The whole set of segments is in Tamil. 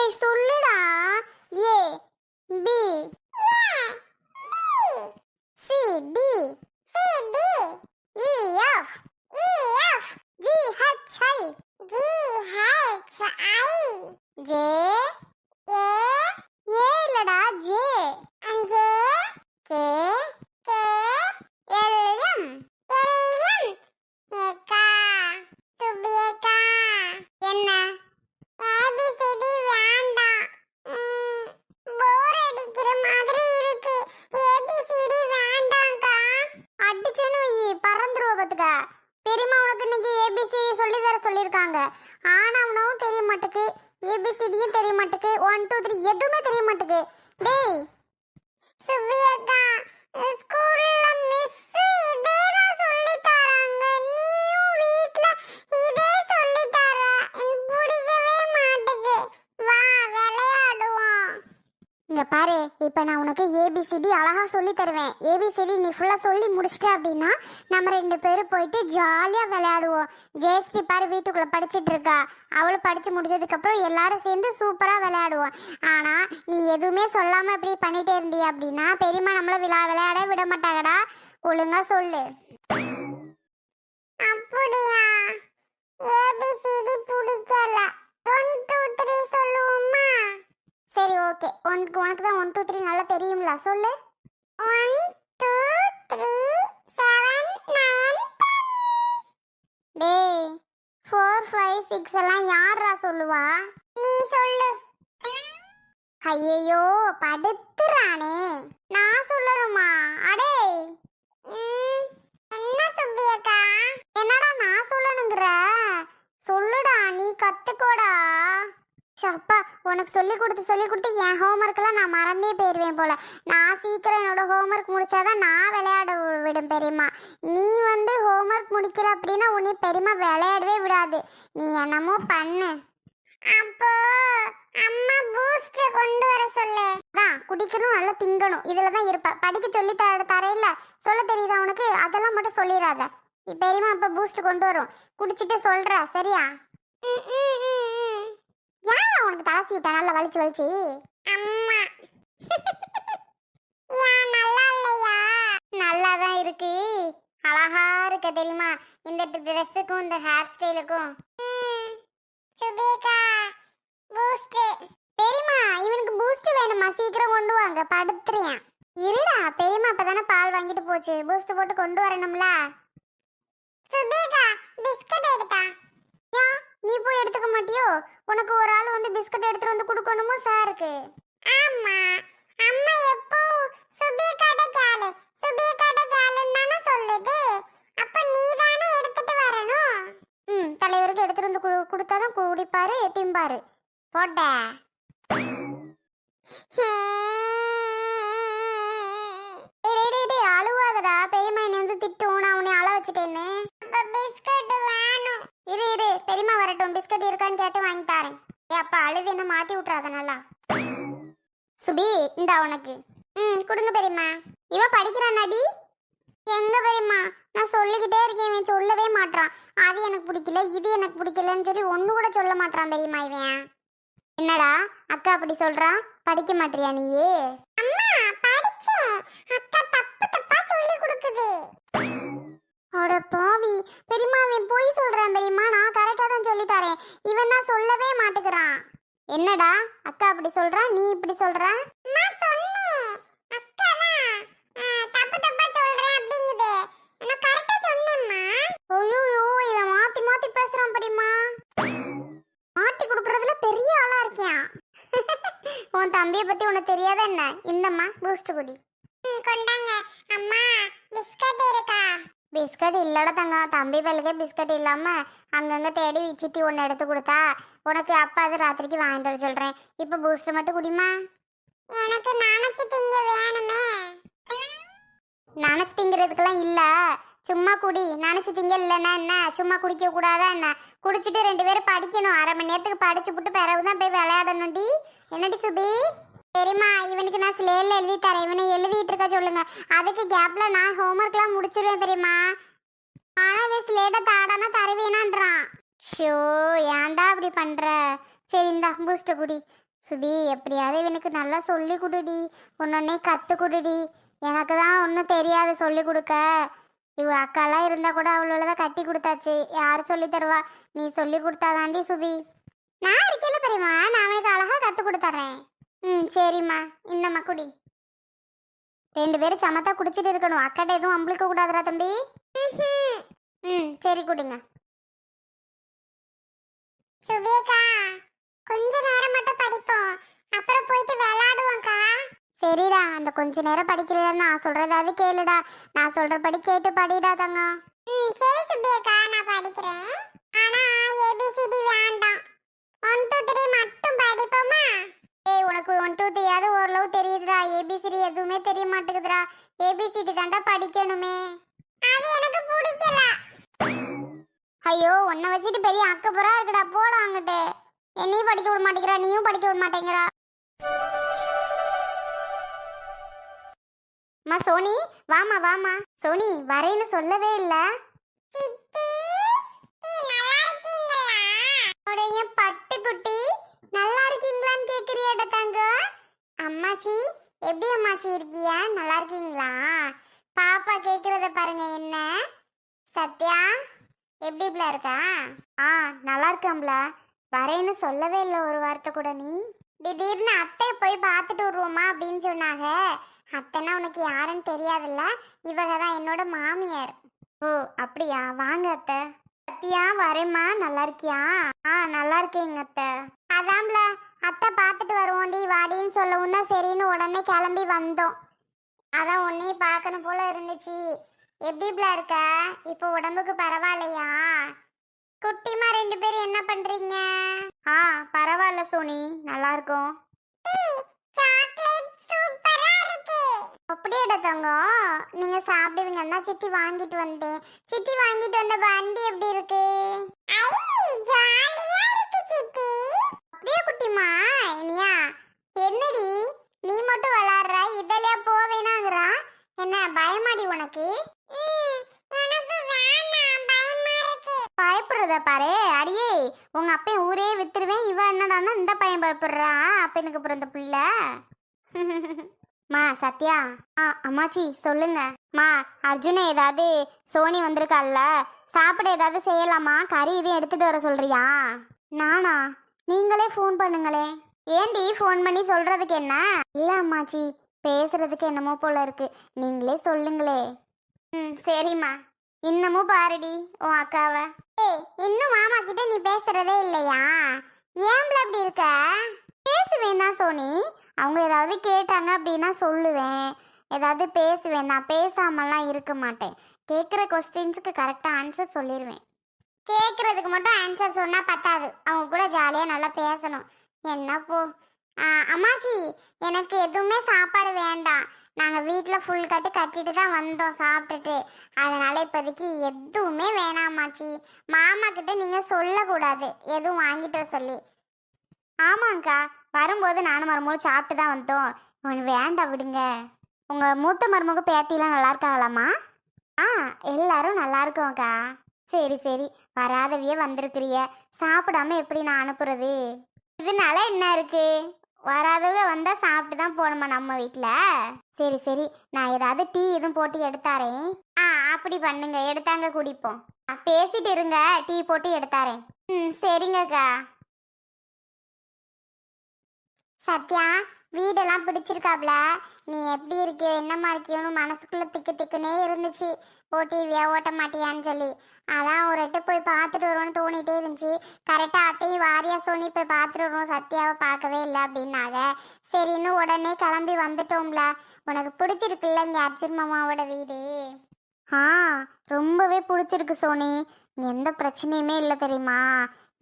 டேய் சொல்லுடா. A B C D E F G H I J A இல்லடா ஜே கே எல் எம் என்ன ஏபிசிடி வேண்டாம். போர் அடிக்கிற மாதிரி இருக்கு. ஏபிசிடி வேண்டாம்க்கா. அடிச்சேன்னு வை பறந்துருவ பாத்துக்க. பெரியம்மா உனக்கு இன்னைக்கு ஏபிசிடி சொல்லி தர சொல்லியிருக்காங்க. ஆனவனும் தெரிய மாட்டுக்கு, ஏபிசிடியும் தெரிய மாட்டுக்கு, 1 2 3 எதுவுமே தெரிய மாட்டுக்கு. டேய் சுவியக்கா, ஸ்கூல்ல மிஸ் இதே தான் சொல்லி தராங்க. நீயும் வீட்ல இதே சொல்லி தர. எனக்கு பிடிக்கவே மாட்டுது. வா விளையாடுவோம். இங்க பாரு, இப்போ நான் உனக்கு ஏபிசிடி அழகா சொல்லி தருவேன். ஏபிசிடி நீ ஃபுல்லா சொல்லி முடிச்சிட்ட அப்படின்னா நம்ம 2 பேரும் போயிட்டு ஜாலியா விளையாடுவோம். ஜெயஸ்ரீ பாரு வீட்டுக்குள்ள படிச்சிட்டு இருக்கா. அவளும் படிச்சு முடிச்சதுக்கு அப்புறம் எல்லாரும் சேர்ந்து சூப்பரா விளையாடுவோம். ஆனா நீ எதுவுமே சொல்லாம இப்படி பண்ணிட்டே இருந்திய அப்படின்னா பெரியம்மா நம்மள விளையாட விட மாட்டாங்கடா. ஒழுங்கா சொல்லு. அப்படியா? ஏபிசிடி பிடிக்கல. 1 2 3 சொல்லுவோமா? சரி ஓகே. உனக்கு தான் 1 2 3 நல்லா தெரியும்ல, சொல்லு. 1 2 3 7 9 டேய் 4 5 6 எல்லாம் யாரா சொல்லுவா? நீ சொல்லு. ஐயோ படுத்துறானே, நான் சொல்லணுமா? அடே என்ன சுப்பியக்கா? என்னடா நான் சொல்லணுங்கிற? சொல்லுடா, நீ கத்துக்கோடா. அப்பா உனக்கு சொல்லி கொடுத்து என் ஹோம்ஒர்க்கெல்லாம் நான் மறந்தே போயிடுவேன் போல. நான் சீக்கிரம் என்னோட ஹோம்ஒர்க் முடிச்சாதான் நான் விளையாட விடும் பெரியம்மா. நீ வந்து ஹோம்ஒர்க் முடிக்கல அப்படின்னா உன்னை பெரியம்மா விளையாடவே விடாது. நீ என்னமோ பண்ணு. அப்போ அம்மா பூஸ்ட் கொண்டு வர சொல்லு. அதான் குடிக்கணும், நல்லா திங்கணும், இதுல தான் இருப்ப. படிக்க சொல்லி தரையில சொல்ல தெரியுதா உனக்கு? அதெல்லாம் மட்டும் சொல்லிடாத. பெரியம்மா அப்ப பூஸ்ட் கொண்டு வரும், குடிச்சிட்டு சொல்ற சரியா? யாரா உனக்கு தலசி விட்டா நல்லா வலிச்சு? அம்மா. ஏன் நல்லா இல்லையா? நல்லா தான் இருக்கு. அழகா இருக்க தெரியுமா இந்த ட்ரெஸ்ஸுக்கும் இந்த ஹேர் ஸ்டைலுக்கும். சுபேகா பூஸ்ட். பெரியம்மா இவனுக்கு பூஸ்ட் வேணுமா? சீக்கிரம் கொண்டு வாங்க, படுத்துறியான். இருடா, பெரியம்மா அப்பதானே பால் வாங்கிட்டு போச்சு, பூஸ்ட் போட்டு கொண்டு வரணும்ல. சுபேகா பிஸ்கட் எடுத்தா. ஏன் நீ போய் எடுத்துக்க மாட்டியோ? உனக்கு ஒரு ஆள் வந்து பிஸ்கட் எடுத்துட்டு வந்து கொடுக்கணுமோ சாருக்கு? ஆமா, அம்மா எப்போ சுபேகாட கேளு தான சொல்லுது. அப்ப நீ தானே எடுத்துட்டு வரணும். தலைவருக்கு எடுத்துட்டு வந்து கொடுத்தாதான் குடிப்பாரு திம்பாரு. போட்ட அழுவாதடா, பெரியம்மா என்னை வந்து திட்டும் நான் உன்னை அழ வச்சுட்டேன்னு. பிஸ்கட் வேணும். இரு பெரியம்மா வரட்டும், பிஸ்கட் இருக்கான்னு கேட்டு வாங்கி தரேன். அப்பா அழுது என்ன மாட்டி விட்டுறாத நல்லா. சுபி இந்தா உனக்கு. கொடுங்க பெரியம்மா. இவ படிக்கிறானாடி? எங்க பெரியம்மா, நான் சொல்லிக்கிட்டே இருக்கேன், இவன் சொல்லவே மாட்டான். அது எனக்கு பிடிக்கல, இது எனக்கு பிடிக்கலன்னு சொல்லி ஒண்ணு கூட சொல்ல மாட்டான் பெரியம்மா இவன். என்னடா அக்கா அப்படி சொல்றா? படிக்க மாட்டியா நீயே? அம்மா படிச்சேன், அக்கா தப்பா சொல்லி கொடுக்குது. அட பாவி, பெரியம்மா அவன் போய் சொல்றான் பெரியம்மா, நான் கரெக்டா தான் சொல்லி தரேன். இவன் தான் சொல்லவே மாட்டேங்கிறான். என்னடா அக்கா அப்படி சொல்றா, நீ இப்படி சொல்ற? நான் சொன்னேன் அக்கா தான் தப்பா சொல்றேன் அப்படிங்குது. நான் கரெக்டா சொன்னேம்மா. ஐயோ இவன் மாத்தி பேசுறான் பெரியம்மா. மாட்டி கொடுக்கறதுல பெரிய ஆளா இருக்கியான். உன் தம்பியை பத்தி உனக்கு தெரியாத என்ன? இந்தம்மா பூஸ்ட் குடி. கொண்டாங்க அம்மா. பிஸ்கட் இருக்கா? பிஸ்கட் இல்லடா தங்கம், தம்பி பல்லுக்கே பிஸ்கட் இல்லாம அங்கங்க தேடி சித்தி ஒன்று எடுத்து கொடுத்தா உனக்கு. அப்பா அது ராத்திரிக்கு வாங்கிட்டு வர சொல்றேன். இப்ப பூஸ்ட் மட்டும் குடிமா. எனக்கு நினைச்சு திங்க வேணுமே. நினைச்சு திங்கிறதுக்கெல்லாம் இல்ல, சும்மா குடி. நினைச்சு திங்க இல்லைன்னா என்ன, சும்மா குடிக்க கூடாதா என்ன? குடிச்சிட்டு 2 பேரும் படிக்கணும். 1/2 மணி நேரத்துக்கு படிச்சு விட்டு பிறகுதான் போய் விளையாடணும்டி. என்னடி சுபி? சரிம்மா, இவனுக்கு நான் ஸ்லேல எழுதி தரேன், இவனை எழுதிட்டு இருக்க சொல்லுங்க. அதுக்கு கேப்ல நான் ஹோம்ஒர்க்லாம் முடிச்சிருவேன் பெரியம்மா. ஆனா இவன் ஸ்லேட்டை தாடானா தருவேனான்றான். ஷோ ஏன்டா அப்படி பண்ற? சரி இந்தா பூஸ்ட் குடி. சுபி எப்படியாவது இவனுக்கு நல்லா சொல்லி கொடுடி, ஒன்னொன்னே கத்து கொடுடி. எனக்கு தான் ஒன்றும் தெரியாது சொல்லி கொடுக்க. இவ அக்காலாம் இருந்தா கூட அவ்வளோதான் கட்டி கொடுத்தாச்சு, யார் சொல்லி தருவா? நீ சொல்லி கொடுத்தாதாண்டி சுபி. நான் இருக்கேல பெரியம்மா, நான் அவனுக்கு அழகா கத்து கொடுத்துட்றேன். சரிம்மா, இந்தம்மா குடி. 2 பேரும் சமத்தா குடிச்சிட்டு இருக்கணும், அக்காட்ட எதுவும் அம்பளிக்க கூடாதுரா தம்பி. சரி குடிங்க. சுபியக்கா, கொஞ்ச நேரம் மட்டும் படிப்போம், அப்புறம் போயிட்டு விளையாடுவோம்க்கா. சரிடா, அந்த கொஞ்ச நேரம் படிக்கல, நான் சொல்றதாவது கேளுடா. நான் சொல்றபடி கேட்டு படிடா தங்க. சரி சுபியக்கா, நான் படிக்கிறேன். ஆனா ஏபிசிடி வேண்டாம், 1 2 3 மட்டும் படிப்போமா? ஏய், உனக்கு 1 2 3 யாவது ஓரளவு தெரியுதுடா, ஏபிசிடி எதுவுமே தெரிய மாட்டேங்குதுடா. ஏபிசிடி தாண்டா படிக்கணுமே. அது எனக்கு பிடிக்கல. ஐயோ, உன்னை வச்சுட்டு பெரிய அக்கப்புறா இருக்குடா, போடா அங்கிட்டு. என்னையும் படிக்க விட மாட்டேங்கிறா, நீயும் படிக்க விட மாட்டேங்கிறா. அம்மா சோனி, வாமா வாமா. சோனி வரேன்னு சொல்லவே இல்ல. பட்டுக்குட்டி நல்லா இருக்கீங்களான்னு கேக்குறியாட தங்க. அம்மாச்சி, எப்படி அம்மாச்சி இருக்கியா? நல்லா இருக்கீங்களா? பாப்பா கேக்குறத பாருங்க. என்ன சத்யா, எப்படி இப்பல இருக்கா? நல்லா இருக்கம்ல. வரேன்னு சொல்லவே இல்லை ஒரு வார்த்தை கூட. நீ திடீர்னு அத்தை போய் பார்த்துட்டு வருவோமா அப்படின்னு சொன்னாங்க. அத்தைன்னா உனக்கு யாருன்னு தெரியாதுல்ல, இவங்க தான் என்னோட மாமியார். ஓ அப்படியா, வாங்க அத்தை. சத்யா வரேம்மா, நல்லா இருக்கியா? நல்லா இருக்கேங்க அத்தை. அதான்ல, அத்தை பார்த்துட்டு வருவோண்டி வாடின்னு சொல்லவும் தான் சரின்னு உடனே கிளம்பி வந்தோம். அதான் உன்னையும் பார்க்கணும் போல இருந்துச்சு. எப்படிப்ல இருக்க? இப்போ உடம்புக்கு பரவாயில்லையா? குட்டிமா 2 பேரும் என்ன பண்றீங்க? பரவாயில்ல சோனி, நல்லா இருக்கும். அப்படியே தங்கம், நீங்க சாப்பிடுவீங்கன்னா சித்தி வாங்கிட்டு வந்தேன். சித்தி வாங்கிட்டு வந்த வண்டி எப்படி இருக்கு? அப்படியே குட்டிமா. இனியா என்னடி நீ மட்டும் விளையாடுற, இதெல்லாம் போவேனாங்கிறா? என்ன பயமாடி உனக்கு? பயப்படுறத பாரு. அடியே, உங்க அப்பன் ஊரே வித்துருவேன், இவ என்னடானா இந்த பையன் பயப்படுறா. அப்பனுக்கு பிறந்த பிள்ளை. மா சத்யா. அம்மாச்சி சொல்லுங்க. மா அர்ஜுன ஏதாவது சோனி வந்திருக்கால, சாப்பிட ஏதாவது செய்யலாமா? கறி இதையும் எடுத்துட்டு வர சொல்றியா? நானா? நீங்களே ஃபோன் பண்ணுங்களே. ஏண்டி ஃபோன் பண்ணி சொல்றதுக்கு என்ன? இல்ல அம்மாச்சி, பேசுறதுக்கு என்னமோ போல இருக்கு, நீங்களே சொல்லுங்களே. சரிம்மா. இன்னமும் பாருடி உன் அக்காவை. இன்னும் மாமா கிட்ட நீ பேசுறதே இல்லையா? ஏன்ல அப்படி இருக்க? பேசுவேன் தான் சோனி, அவங்க ஏதாவது கேட்டாங்க அப்படின்னா சொல்லுவேன், ஏதாவது பேசுவேன். நான் பேசாமலாம் இருக்க மாட்டேன். கேட்குற கொஸ்டின்ஸுக்கு கரெக்டாக ஆன்சர் சொல்லிடுவேன். கேட்குறதுக்கு மட்டும் ஆன்சர் சொன்னால் பத்தாது, அவங்க கூட ஜாலியாக நல்லா பேசணும். என்ன போ. அம்மாச்சி, எனக்கு எதுவுமே சாப்பாடு வேண்டாம். நாங்கள் வீட்டில் ஃபுல் கட்டிட்டு தான் வந்தோம் சாப்பிட்டுட்டு. அதனால் இப்போதைக்கு எதுவுமே வேணாமாச்சி. மாமா கிட்ட நீங்கள் சொல்லக்கூடாது எதுவும் வாங்கிட்டு சொல்லி. ஆமாங்க்கா, வரும்போது நானும் மருமகளும் சாப்பிட்டு தான் வந்தோம். வேண்டாம் விடுங்க. உங்கள் மூத்த மருமக பேத்திலாம் நல்லா இருக்காங்களாம்மா? எல்லாரும் நல்லா இருக்கோங்க்கா. சரி சரி, வராதவியே வந்திருக்கிறிய, சாப்பிடாம எப்படி நான் அனுப்புறது? இதனால என்ன இருக்கு, வராதவங்க வந்தால் சாப்பிட்டு தான் போகணுமா நம்ம வீட்டில்? சரி சரி, நான் ஏதாவது டீ எதுவும் போட்டு எடுத்தாரேன். அப்படி பண்ணுங்க, எடுத்தாங்க குடிப்போம். பேசிட்டு இருங்க, டீ போட்டு எடுத்தாரேன். சரிங்கக்கா. சத்யா, வீடெல்லாம் பிடிச்சிருக்காப்ல? நீ எப்படி இருக்கியோ என்னம்மா இருக்கியோன்னு மனசுக்குள்ளே திக்கு திக்குனே இருந்துச்சு. டிவியா ஓட்ட மாட்டியான்னு சொல்லி. அதான் ஒரு எட்டு போய் பார்த்துட்டு வருவோன்னு தோணிகிட்டே இருந்துச்சு. கரெக்டாக அத்தையும் வாரியா சோனி போய் பார்த்துட்டு வருவோம், சத்யாவை பார்க்கவே இல்லை அப்படின்னாங்க. சரி, இன்னும் உடனே கிளம்பி வந்துட்டோம்ல. உனக்கு பிடிச்சிருக்குல்ல இங்கே அர்ஜுன் மாமாவோட வீடு? ரொம்பவே பிடிச்சிருக்கு சோனி. எந்த பிரச்சனையுமே இல்லை தெரியுமா?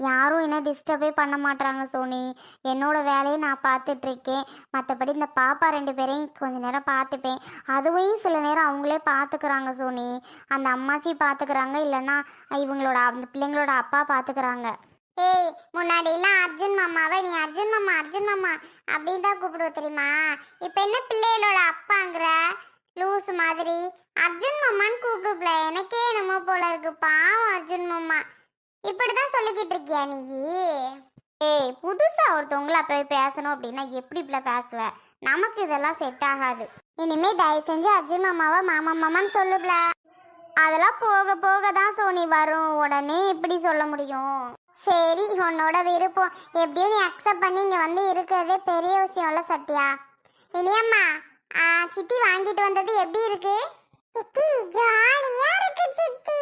யாரும் என்ன டிஸ்டர்பே பண்ண மாட்டாங்க சோனி. என்னோட வேலையை நான் பார்த்துட்ருக்கேன். மற்றபடி இந்த பாப்பா 2 பேரையும் கொஞ்சம் நேரம் பார்த்துப்பேன். அதுவும் சில நேரம் அவங்களே பார்த்துக்கிறாங்க சோனி. அந்த அம்மாச்சி பார்த்துக்கிறாங்க, இல்லைன்னா இவங்களோட அந்த பிள்ளைங்களோட அப்பா பார்த்துக்கிறாங்க. ஏய், முன்னாடியெல்லாம் அர்ஜுன் மாமாவை நீ அர்ஜுன் மாமா அர்ஜுன் மாமா அப்படின்னு தான் கூப்பிடுவ தெரியுமா? இப்போ என்ன பிள்ளைகளோட அப்பாங்கிற லூஸ் மாதிரி அர்ஜுன் மாமான்னு கூப்பிடுப்ல. எனக்கே என்னமோ போல இருக்கு, பாவம் அர்ஜுன் மாமா. இப்படிதான் சொல்லிக்கிட்டு இருக்கியா நீ? ஏய் புதுசா ஒருத்தவங்கள போய் பேசணும் அப்படின்னா எப்படி இப்படி பேசுவ? நமக்கு இதெல்லாம் செட் ஆகாது. இனிமே தயவு செஞ்சு அஜய் மாமாவை மாமா மாமான்னு சொல்லுப்ல. அதெல்லாம் போக போக தான் சோனி வரும், உடனே எப்படி சொல்ல முடியும்? சரி உன்னோட விருப்பம், எப்படியும் நீ அக்செப்ட் பண்ணி இங்க வந்து இருக்கிறதே பெரிய விஷயம்ல சத்யா. இனியம்மா சித்தி வாங்கிட்டு வந்தது எப்படி இருக்கு? சித்தி ஜாலியா இருக்கு சித்தி.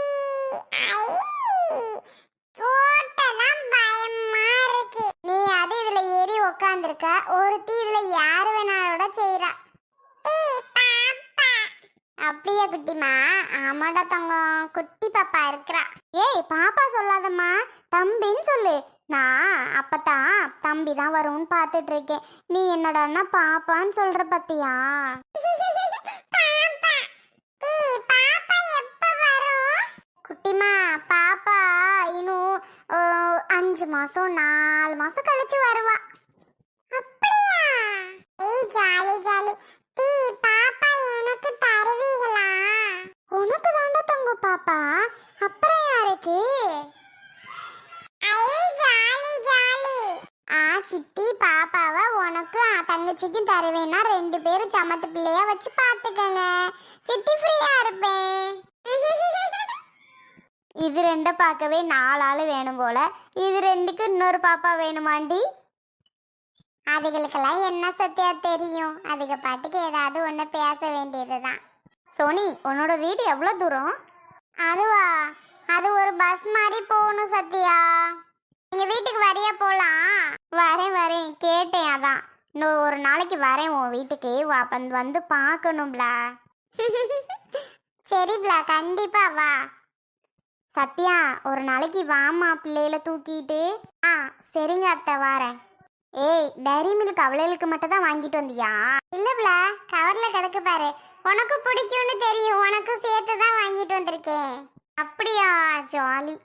ஓட்டலாம் பயமா இருக்கு. நீ அது இதுல ஏறி உட்கார்ந்திருக்க, ஒருத்தி இதுல யாரு வேணாலோட செய்யறா. அப்படியே குட்டிமா? ஆமாடா தங்கம், குட்டி பாப்பா இருக்கிறா. ஏய் பாப்பா சொல்லாதம்மா, தம்பின்னு சொல்லு. நான் அப்பதான் தம்பி தான் வரும்னு பார்த்துட்டு இருக்கேன். நீ என்னடான்னா பாப்பான்னு சொல்ற பத்தியா? குட்டிமா பாப்பா இன்னும் 5 மாசம் 4 மாசம் கழிச்சு வருவா. அப்படியா? ஏய் ஜாலி ஜாலி. டீ பாப்பா எனக்கு தருவீங்களா? உனக்கு தாண்டா தங்க பாப்பா, அப்புறம் யாருக்கு? ஐ ஜாலி ஜாலி. சித்தி பாப்பாவை உனக்கு தங்கச்சிக்கும் தருவேன்னா 2 பேரும் சமத்து பிள்ளையா வச்சு பாத்துக்கங்க. சித்தி ஃப்ரீயா இருப்பேன். இது 2 பார்க்கவே 4 ஆள் வேணும் போல. இது 2க்கு இன்னொரு பாப்பா வேணுமாண்டி? அதுகளுக்கெல்லாம் என்ன சத்தியா தெரியும், அதுக்கு பாட்டுக்கு ஏதாவது ஒன்று பேச வேண்டியதுதான். சோனி உன்னோட வீடு எவ்வளோ தூரம்? அதுவா, அது ஒரு பஸ் மாதிரி போகணும் சத்யா. எங்கள் வீட்டுக்கு வரையா போகலாம்? வரேன் வரேன், கேட்டேன் அதான். இன்னும் ஒரு நாளைக்கு வரேன் உன் வீட்டுக்கு, வந்து பார்க்கணும்ல. சரிப்ல கண்டிப்பா வா. சத்யா ஒரு நாளைக்கு வாமா பிள்ளைகளை தூக்கிட்டு. சரிங்க அத்தை வாரேன். ஏய் டைரி மில்க் அவளைகளுக்கு மட்டும் தான் வாங்கிட்டு வந்தியா? இல்லப்ல, கவர்ல கிடக்கு பாரு. உனக்கு பிடிக்கும்னு தெரியும், உனக்கு சேர்த்து தான் வாங்கிட்டு வந்திருக்கேன். அப்படியா, ஜாலி.